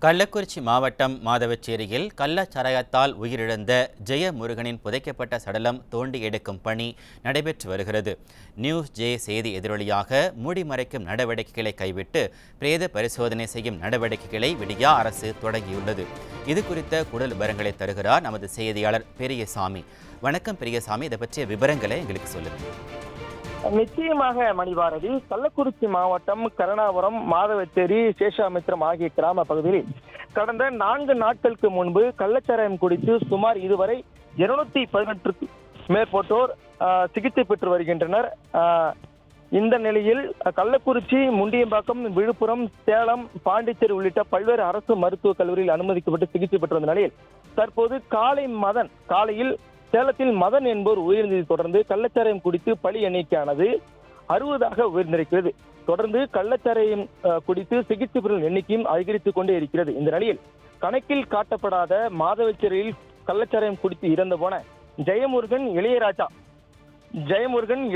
கள்ளக்குறிச்சி மாவட்டம் மாதவச்சேரியில் கள்ளச்சாராயத்தால் உயிரிழந்த ஜெயமுருகனின் புதைக்கப்பட்ட சடலம் தோண்டி எடுக்கும் பணி நடைபெற்று வருகிறது. நியூஸ் ஜே செய்தி எதிரொலியாக மூடிமறைக்கும் நடவடிக்கைகளை கைவிட்டு பிரேத பரிசோதனை செய்யும் நடவடிக்கைகளை விடியா அரசு தொடங்கியுள்ளது. இது குறித்த கூடுதல் விவரங்களை தருகிறார் நமது செய்தியாளர் பெரியசாமி. வணக்கம் பெரியசாமி, இதை பற்றிய விவரங்களை எங்களுக்கு சொல்லுங்கள். நிச்சயமாக மணிபாரதி, கள்ளக்குறிச்சி மாவட்டம் கருணாபுரம், மாதவச்சேரி, சேஷாமித்திரம் ஆகிய கிராம பகுதியில் கடந்த 4 நாட்களுக்கு முன்பு கள்ளச்சாராயம் குடித்து சுமார் இதுவரை 218 மேற்பட்டோர் சிகிச்சை பெற்று வருகின்றனர். இந்த நிலையில் கள்ளக்குறிச்சி, முண்டியம்பாக்கம், விழுப்புரம், சேலம், பாண்டிச்சேரி உள்ளிட்ட பல்வேறு அரசு மருத்துவக் கல்லூரியில் அனுமதிக்கப்பட்டு சிகிச்சை பெற்று வந்த நிலையில் தற்போது காலையில் சேலத்தில் மதன் என்போர் உயிரிழந்ததை தொடர்ந்து கள்ளச்சாராயம் குடித்து பலி எண்ணிக்கையானது 60ஆக உயர்ந்திருக்கிறது. தொடர்ந்து கள்ளச்சாராயம் குடித்து சிகிச்சை பெறும் எண்ணிக்கையும் அதிகரித்துக் கொண்டே இருக்கிறது. இந்த நிலையில் கணக்கில் காட்டப்படாத மாதவச்சேரியில் கள்ளச்சாராயம் குடித்து இறந்து போன ஜெயமுருகன்,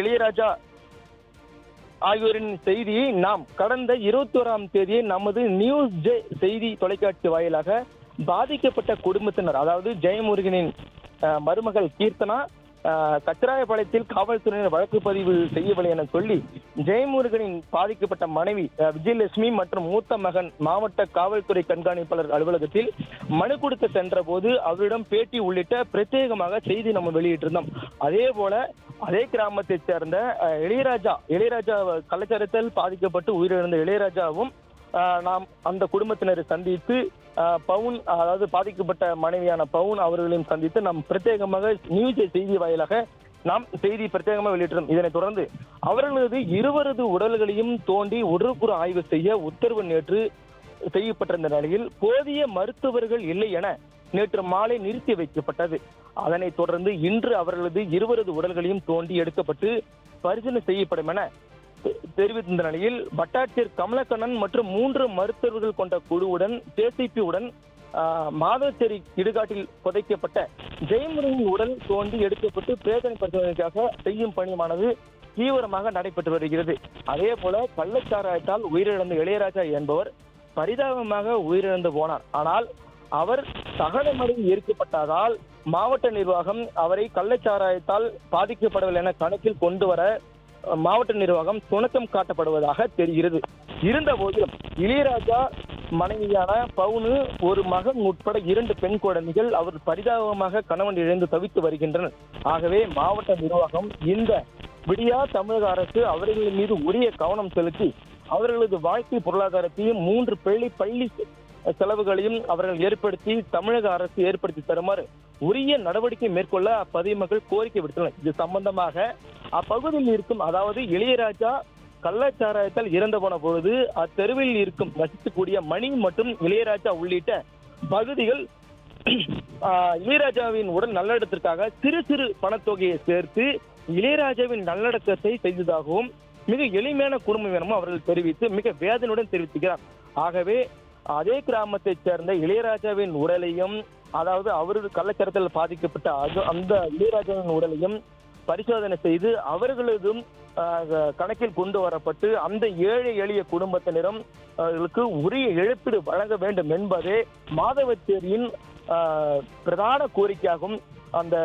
இளையராஜா ஆகியோரின் செய்தியை நாம் கடந்த 21ஆம் தேதி நமது நியூஸ் ஜே செய்தி தொலைக்காட்சி வாயிலாக பாதிக்கப்பட்ட குடும்பத்தினர், அதாவது ஜெயமுருகனின் மருமகள் கீர்த்தனா கச்சராயபாளையத்தில் காவல்துறையினர் வழக்கு பதிவு செய்யவில்லை என சொல்லி ஜெயமுருகனின் பாதிக்கப்பட்ட மனைவி விஜயலட்சுமி மற்றும் மூத்த மகன் மாவட்ட காவல்துறை கண்காணிப்பாளர் அலுவலகத்தில் மனு கொடுக்க சென்ற போது அவரிடம் பேட்டி உள்ளிட்ட பிரத்யேகமாக செய்தி நம்ம வெளியிட்டிருந்தோம். அதே போல அதே கிராமத்தைச் சேர்ந்த இளையராஜா கள்ளச்சாராயத்தால் பாதிக்கப்பட்டு உயிரிழந்த இளையராஜாவும் நாம் அந்த குடும்பத்தினரை சந்தித்து பவுன், அதாவது பாதிக்கப்பட்ட மனைவியான பவுன் அவர்களையும் சந்தித்து நாம் பிரத்யேகமாக நியூஸ் செய்தி வாயிலாக நாம் செய்தி பிரத்யேகமாக வெளியிட்டோம். இதனைத் தொடர்ந்து அவர்களது இருவரது உடல்களையும் தோண்டி உடற்கூறு ஆய்வு செய்ய உத்தரவு நேற்று செய்யப்பட்டிருந்த நிலையில் போதிய மருத்துவர்கள் இல்லை என நேற்று மாலை நிறுத்தி வைக்கப்பட்டது. அதனைத் தொடர்ந்து இன்று அவர்களது இருவரது உடல்களையும் தோண்டி எடுக்கப்பட்டு பரிசீலனை செய்யப்படும் என தெரிவித்த நிலையில் வட்டாட்சியர் கமலக்கண்ணன் மற்றும் 3 மருத்துவர்கள் கொண்ட குழுவுடன் ஜேசிபியுடன் மாதவச்சேரி இடுகாட்டில் புதைக்கப்பட்ட ஜெயமுருகனின் உடல் தோண்டி எடுக்கப்பட்டு பிரேத பரிசோதனைக்காக செய்யும் பணியானது தீவிரமாக நடைபெற்று வருகிறது. அதே போல கள்ளச்சாராயத்தால் உயிரிழந்த இளையராஜா என்பவர் பரிதாபமாக உயிரிழந்து போனார். ஆனால் அவர் தகனமடையில் ஈர்க்கப்பட்டதால் மாவட்ட நிர்வாகம் அவரை கள்ளச்சாராயத்தால் பாதிக்கப்படவில்லை என கணக்கில் கொண்டு வர மாவட்ட நிர்வாகம் சுணக்கம் காட்டப்படுவதாக தெரிகிறது. இருந்த போதிலும் இளையராஜா மனைவியான பவுனு, ஒரு மகன் உட்பட 2 பெண் குழந்தைகள் அவர் பரிதாபமாக கணவன் இழந்து தவித்து வருகின்றனர். ஆகவே மாவட்ட நிர்வாகம் இந்த விடியா தமிழக அரசு அவர்களின் மீது உரிய கவனம் செலுத்தி அவர்களது வாழ்க்கை பொருளாதாரத்தையும் 3 பள்ளி செலவுகளையும் அவர்கள் ஏற்படுத்தி தமிழக அரசு ஏற்படுத்தி தருமாறு உரிய நடவடிக்கை மேற்கொள்ள அப்பகுதி மக்கள் கோரிக்கை விடுத்தனர். இது சம்பந்தமாக அப்பகுதியில் இருக்கும், அதாவது இளையராஜா கள்ளச்சாராயத்தால் இறந்து போன பொழுது அத்தெருவில் இருக்கும் வசிக்கக்கூடிய மணி மற்றும் இளையராஜா உள்ளிட்ட பகுதிகள் இளையராஜாவின் உடல் நல்லடத்திற்காக சிறு பணத்தொகையை சேர்த்து இளையராஜாவின் நல்லடக்கத்தை செய்ததாகவும் மிக எளிமையான குடும்பம் எனவும் அவர்கள் தெரிவித்து மிக வேதனையுடன் தெரிவித்துகிறார். ஆகவே அதே கிராமத்தைச் சேர்ந்த இளையராஜாவின் உடலையும், அதாவது அவரது கள்ளச்சாராயத்தால் பாதிக்கப்பட்ட அந்த இளையராஜாவின் உடலையும் பரிசோதனை செய்து அவர்களதும் கணக்கில் கொண்டு வரப்பட்டு அந்த ஏழை எளிய குடும்பத்தினரும் அவர்களுக்கு உரிய இழப்பீடு வழங்க வேண்டும் என்பதே மாதவச்சேரியின் பிரதான கோரிக்கையாகும். அந்த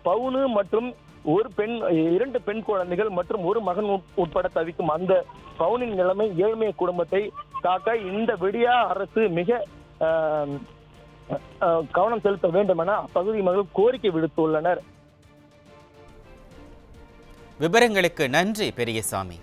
பவுனு மற்றும் 2 பெண் குழந்தைகள் மற்றும் 1 மகன் உட்பட தவிக்கும் அந்த பவுனின் நிலைமை ஏழ்மைய குடும்பத்தை காக்க இந்த விடியா அரசு மிக கவனம் செலுத்த வேண்டும் என அப்பகுதி மக்கள் கோரிக்கை விடுத்துள்ளனர். விவரங்களுக்கு நன்றி பெரியசாமி.